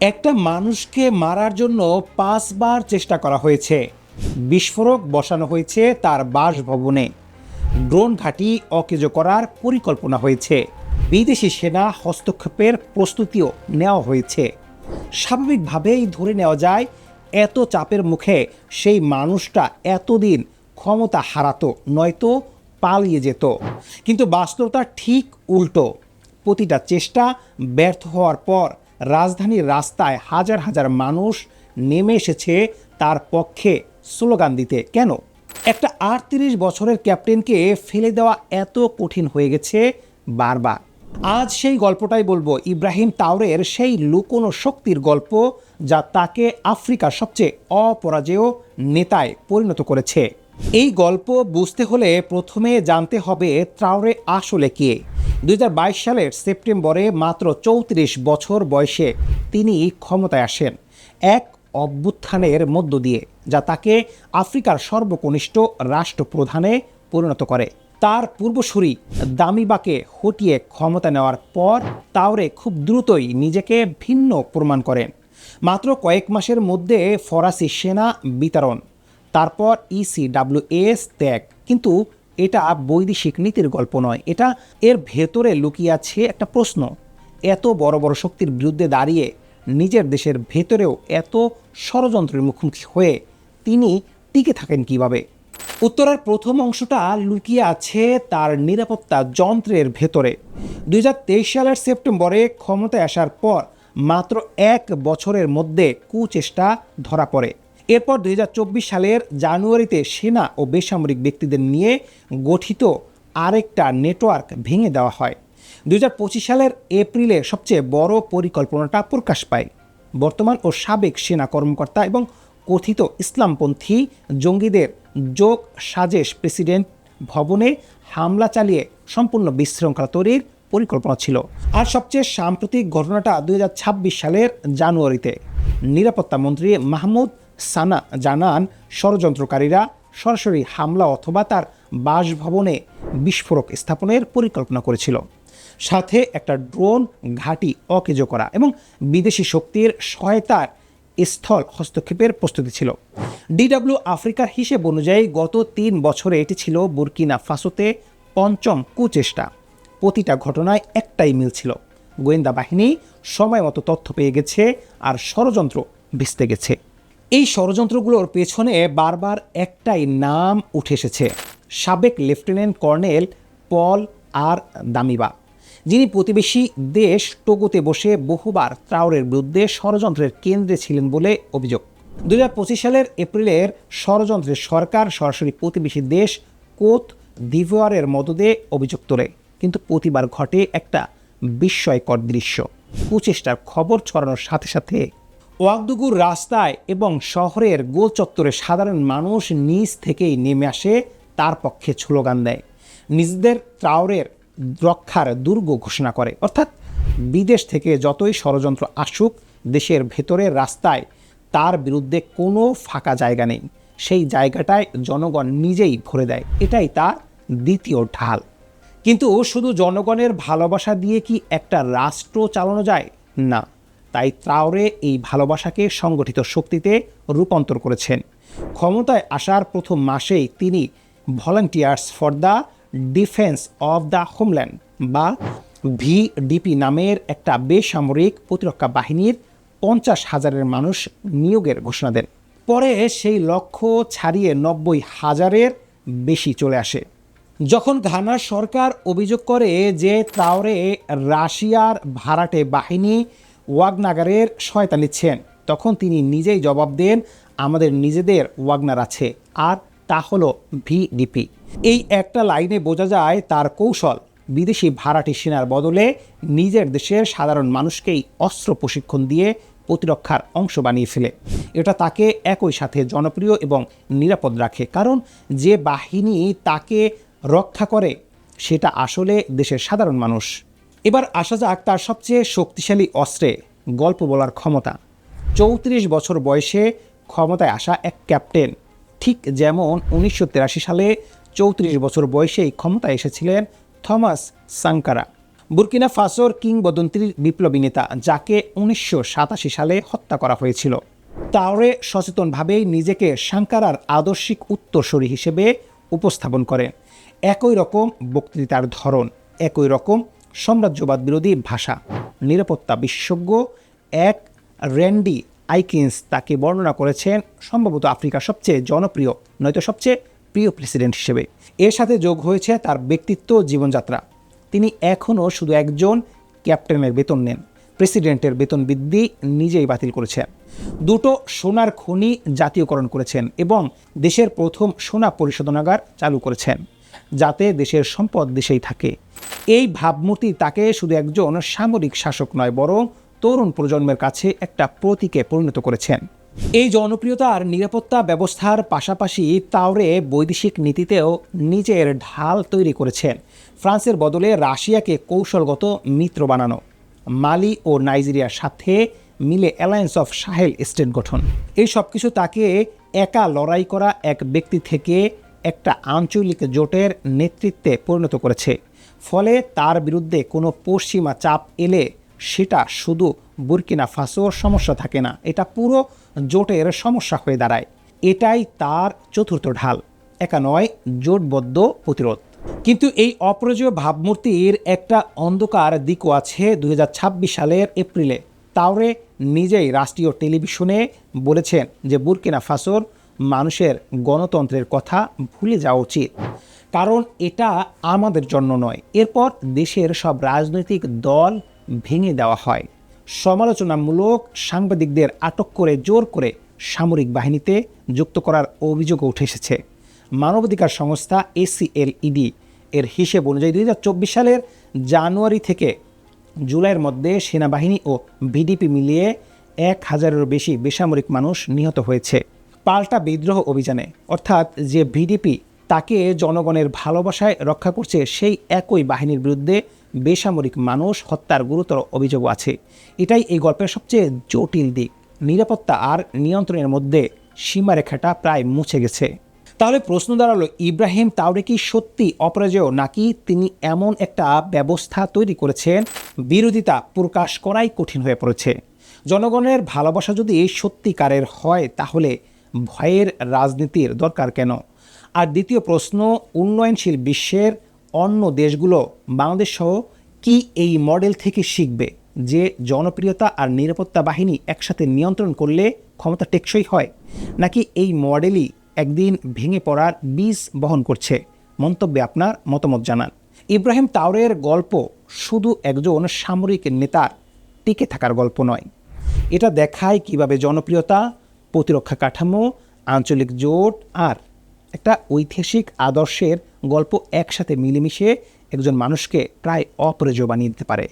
একটা মানুষকে মারার জন্য ৫ বার চেষ্টা করা হয়েছে। বিস্ফোরক বসানো হয়েছে তার বাসভবনে। ড্রোন ঘাঁটি অকেজো করার পরিকল্পনা হয়েছে। বিদেশি সেনা হস্তক্ষেপের প্রস্তুতিও নেওয়া হয়েছে। স্বাভাবিকভাবেই ধরে নেওয়া যায় এত চাপের মুখে সেই মানুষটা এতদিন ক্ষমতা হারাতো, নয়তো পালিয়ে যেত। কিন্তু বাস্তবতা ঠিক উল্টো। প্রতিটা চেষ্টা ব্যর্থ হওয়ার পর রাজধানীর রাস্তায় হাজার হাজার মানুষ নেমে এসেছে তার পক্ষে স্লোগান দিতে। কেন? একটা ৩৮ বছরের ক্যাপ্টেনকে ফেলে দেওয়া এত কঠিন হয়ে গেছে বারবার। আজ সেই গল্পটাই বলবো, ইব্রাহিম তাওরের সেই লুকোনো শক্তির গল্প, যা তাকে আফ্রিকার সবচেয়ে অপরাজেয় নেতায় পরিণত করেছে। এই গল্প বুঝতে হলে প্রথমে জানতে হবে ট্রাওরে আসলে কে। ২০২২ সালের সেপ্টেম্বরে মাত্র ৩৪ বছর বয়সে তিনি ক্ষমতায় আসেন এক অভ্যুত্থানের মধ্য দিয়ে, যা তাকে আফ্রিকার সর্বকনিষ্ঠ রাষ্ট্রপ্রধানে পরিণত করে। তার পূর্বসূরি দামিবাকে হটিয়ে ক্ষমতা নেওয়ার পর তাওরে খুব দ্রুতই নিজেকে ভিন্ন প্রমাণ করেন। মাত্র কয়েক মাসের মধ্যে ফরাসি সেনা বিতরণ, তারপর ECWS ত্যাগ। কিন্তু এটা বৈদেশিক নীতির গল্প নয়, এটা এর ভেতরে লুকিয়ে আছে একটা প্রশ্ন। এত বড় বড় শক্তির বিরুদ্ধে দাঁড়িয়ে নিজের দেশের ভেতরেও এত ষড়যন্ত্রের মুখোমুখি হয়ে তিনি টিকে থাকেন কিভাবে? উত্তরের প্রথম অংশটা লুকিয়ে আছে তার নিরাপত্তা যন্ত্রের ভেতরে। ২০২৩ সালের সেপ্টেম্বরে ক্ষমতায় আসার পর মাত্র ১ বছরের মধ্যে কুচেষ্টা ধরা পড়ে। এরপর ২০২৪ সালের জানুয়ারিতে সেনা ও বেসামরিক ব্যক্তিদের নিয়ে গঠিত আরেকটা নেটওয়ার্ক ভেঙে দেওয়া হয়। ২০২৫ সালের এপ্রিলে সবচেয়ে বড় পরিকল্পনাটা প্রকাশ পায়। বর্তমান ও সাবেক সেনা কর্মকর্তা এবং কথিত ইসলামপন্থী জঙ্গিদের যোগ সাজেশ প্রেসিডেন্ট ভবনে হামলা চালিয়ে সম্পূর্ণ বিশৃঙ্খলা তৈরির পরিকল্পনা ছিল। আর সবচেয়ে সাম্প্রতিক ঘটনাটা ২০২৬ সালের জানুয়ারিতে। নিরাপত্তা মন্ত্রী মাহমুদ সানা জানান ষড়যন্ত্রকারীরা সরাসরি হামলা অথবা তার বাসভবনে বিস্ফোরক স্থাপনের পরিকল্পনা করেছিল, সাথে একটা ড্রোন ঘাঁটি অকেজো করা এবং বিদেশি শক্তির সহায়তার স্থল হস্তক্ষেপের প্রস্তুতি ছিল। DW আফ্রিকার হিসেব অনুযায়ী গত ৩ বছরে এটি ছিল বুর্কিনা ফাসোতে পঞ্চম কুচেষ্টা। প্রতিটা ঘটনায় একটাই মিল ছিল, গোয়েন্দা বাহিনী সময় মতো তথ্য পেয়ে গেছে আর ষড়যন্ত্র ভেস্তে গেছে। এই ষড়যন্ত্রগুলোর পেছনে বারবার একটাই নাম উঠে এসেছে, সাবেক লেফটেন্যান্ট কর্নেল পল আর দামিবা, যিনি প্রতিবেশী দেশ টোগোতে বসে বহুবার ট্রাওরের বিরুদ্ধে ষড়যন্ত্রের কেন্দ্রে ছিলেন বলে অভিযোগ। ২০২৫ সালের এপ্রিলের ষড়যন্ত্রের সরকার সরাসরি প্রতিবেশী দেশ কোত দিভোয়ারের মদদে অভিযোগ তোলে। কিন্তু প্রতিবার ঘটে একটা বিস্ময়কর দৃশ্য। কুচেষ্টার খবর ছড়ানোর সাথে সাথে ওয়াগদুগুর রাস্তায় এবং শহরের গোল চত্বরে সাধারণ মানুষ নিজ থেকেই নেমে আসে তার পক্ষে স্লোগান দেয়, নিজেদের ট্রাওরের রক্ষার দুর্গ ঘোষণা করে। অর্থাৎ বিদেশ থেকে যতই ষড়যন্ত্র আসুক, দেশের ভেতরের রাস্তায় তার বিরুদ্ধে কোনো ফাঁকা জায়গা নেই। সেই জায়গাটায় জনগণ নিজেই ভরে দেয়। এটাই তার দ্বিতীয় ঢাল। কিন্তু শুধু জনগণের ভালোবাসা দিয়ে কি একটা রাষ্ট্র চালানো যায়? না। তাই ট্রাওরে এই ভালোবাসাকে সংগঠিত শক্তিতে রূপান্তর করেছেন। ক্ষমতায় আসার প্রথম মাসেই তিনি volunteers for the defence of the homeland বা VDP নামের একটা বেসামরিক প্রতিরক্ষা বাহিনীর ৫০,০০০ মানুষ নিয়োগের ঘোষণা দেন। পরে সেই লক্ষ্য ছাড়িয়ে ৯০,০০০-এর বেশি চলে আসে। যখন ঘানার সরকার অভিযোগ করে যে ট্রাওরে রাশিয়ার ভাড়াটে বাহিনী ওয়াগনাগারের সহায়তা নিচ্ছেন, তখন তিনি নিজেই জবাব দেন, আমাদের নিজেদের ওয়াগনার আছে, আর তা হলো VDP। এই একটা লাইনে বোঝা যায় তার কৌশল। বিদেশি ভাড়াটে সেনার বদলে নিজের দেশের সাধারণ মানুষকেই অস্ত্র প্রশিক্ষণ দিয়ে প্রতিরক্ষার অংশ বানিয়ে ফেলে। এটা তাকে একই সাথে জনপ্রিয় এবং নিরাপদ রাখে, কারণ যে বাহিনী তাকে রক্ষা করে সেটা আসলে দেশের সাধারণ মানুষ। এবার আসা যাক তার সবচেয়ে শক্তিশালী অস্ত্রে, গল্প বলার ক্ষমতা। ৩৪ বছর বয়সে ক্ষমতায় আসা এক ক্যাপ্টেন, ঠিক যেমন ১৯৮৩ সালে ৩৪ বছর বয়সেই ক্ষমতায় এসেছিলেন থমাস সাঙ্কারা। বুর্কিনা ফাসোর কিংবদন্তির বিপ্লবী নেতা, যাকে 1987 সালে হত্যা করা হয়েছিল। তাওরে সচেতনভাবেই নিজেকে সাঙ্কারার আদর্শিক উত্তরসূরি হিসেবে উপস্থাপন করেন। একই রকম বক্তৃতার ধরন, একই রকম সাম্রাজ্যবাদ বিরোধী ভাষা। নিরাপত্তা বিশেষজ্ঞ এক র্যান্ডি আইকিন্স তাকে বর্ণনা করেছেন সম্ভবত আফ্রিকার সবচেয়ে জনপ্রিয় নয়তো সবচেয়ে প্রিয় প্রেসিডেন্ট হিসেবে। এর সাথে যোগ হয়েছে তার ব্যক্তিত্ব, জীবনযাত্রা। তিনি এখনও শুধু একজন ক্যাপ্টেনের বেতন নেন, প্রেসিডেন্টের বেতন বৃদ্ধি নিজেই বাতিল করেছেন। দুটো সোনার খনি জাতীয়করণ করেছেন এবং দেশের প্রথম সোনা পরিশোধনাগার চালু করেছেন, যাতে দেশের সম্পদ দেশেই থাকে। এই ভাবমূর্তি তাকে শুধু একজন সামরিক শাসক নয়, বরং তরুণ প্রজন্মের কাছে একটা প্রতীকে পরিণত করেছেন। এই জনপ্রিয়তা আর নিরাপত্তা ব্যবস্থার পাশাপাশি তাওরে বৈদেশিক নীতিতেও নিজের ঢাল তৈরি করেছেন। ফ্রান্সের বদলে রাশিয়াকে কৌশলগত মিত্র বানানো, মালি ও নাইজেরিয়ার সাথে মিলে অ্যালায়েন্স অফ সাহেল স্টেট গঠন, এই সব কিছু তাকে একা লড়াই করা এক ব্যক্তি থেকে একটা আঞ্চলিক জোটের নেতৃত্বে পরিণত করেছে। ফলে তার বিরুদ্ধে কোনো পশ্চিমা চাপ এলে সেটা শুধু বুর্কিনা ফাসোর সমস্যা থাকে না, এটা পুরো জোটের সমস্যা হয়ে দাঁড়ায়। এটাই তার চতুর্থ ঢাল, একা নয়, জোটবদ্ধ প্রতিরোধ। কিন্তু এই অপ্রয়োজনীয় ভাবমূর্তির একটা অন্ধকার দিকও আছে। 2026 সালের এপ্রিলে তাওরে নিজেই রাষ্ট্রীয় টেলিভিশনে বলেছেন যে বুর্কিনা ফাসোর মানুষের গণতন্ত্রের কথা ভুলে যাওয়া উচিত, কারণ এটা আমাদের জন্য নয়। এরপর দেশের সব রাজনৈতিক দল ভেঙে দেওয়া হয়, সমালোচনামূলক সাংবাদিকদের আটক করে জোর করে সামরিক বাহিনীতে যুক্ত করার অভিযোগও উঠে এসেছে। মানবাধিকার সংস্থা ACLED এর হিসেব অনুযায়ী 2024 সালের জানুয়ারি থেকে জুলাইয়ের মধ্যে সেনাবাহিনী ও ভিডিপি মিলিয়ে 1000-এরও বেশি বেসামরিক মানুষ নিহত হয়েছে পাল্টা বিদ্রোহ অভিযানে। অর্থাৎ যে ভিডিপি তাকে জনগণের ভালোবাসায় রক্ষা করছে, সেই একই বাহিনীর বিরুদ্ধে বেসামরিক মানুষ হত্যার গুরুতর অভিযোগ আছে। এটাই এই গল্পের সবচেয়ে জটিল দিক। নিরাপত্তা আর নিয়ন্ত্রণের মধ্যে সীমারেখাটা প্রায় মুছে গেছে। তাহলে প্রশ্ন দাঁড়ালো, ইব্রাহিম তাওরে কি সত্যি অপরাজেয়, নাকি তিনি এমন একটা ব্যবস্থা তৈরি করেছেন বিরোধিতা প্রকাশ করাই কঠিন হয়ে পড়েছে? জনগণের ভালোবাসা যদি সত্যিকারের হয়, তাহলে ভয়ের রাজনীতির দরকার কেন? আর দ্বিতীয় প্রশ্ন, উন্নয়নশীল বিশ্বের অন্য দেশগুলো বাংলাদেশ সহ কি এই মডেল থেকে শিখবে, যে জনপ্রিয়তা আর নিরাপত্তা বাহিনী একসাথে নিয়ন্ত্রণ করলে ক্ষমতা টেকসই হয়, নাকি এই মডেলই একদিন ভেঙে পড়ার বীজ বহন করছে? মন্তব্যে আপনার মতামত জানান। ইব্রাহিম তাওরের গল্প শুধু একজন সামরিক নেতার টিকে থাকার গল্প নয়, এটা দেখায় কিভাবে জনপ্রিয়তা, প্রতিরক্ষা কাঠামো, আঞ্চলিক জোট আর একটা ঐতিহাসিক আদর্শের গল্প একসাথে মিলেমিশে একজন মানুষকে প্রায় অপরাজেয় বানিয়ে দিতে পারে।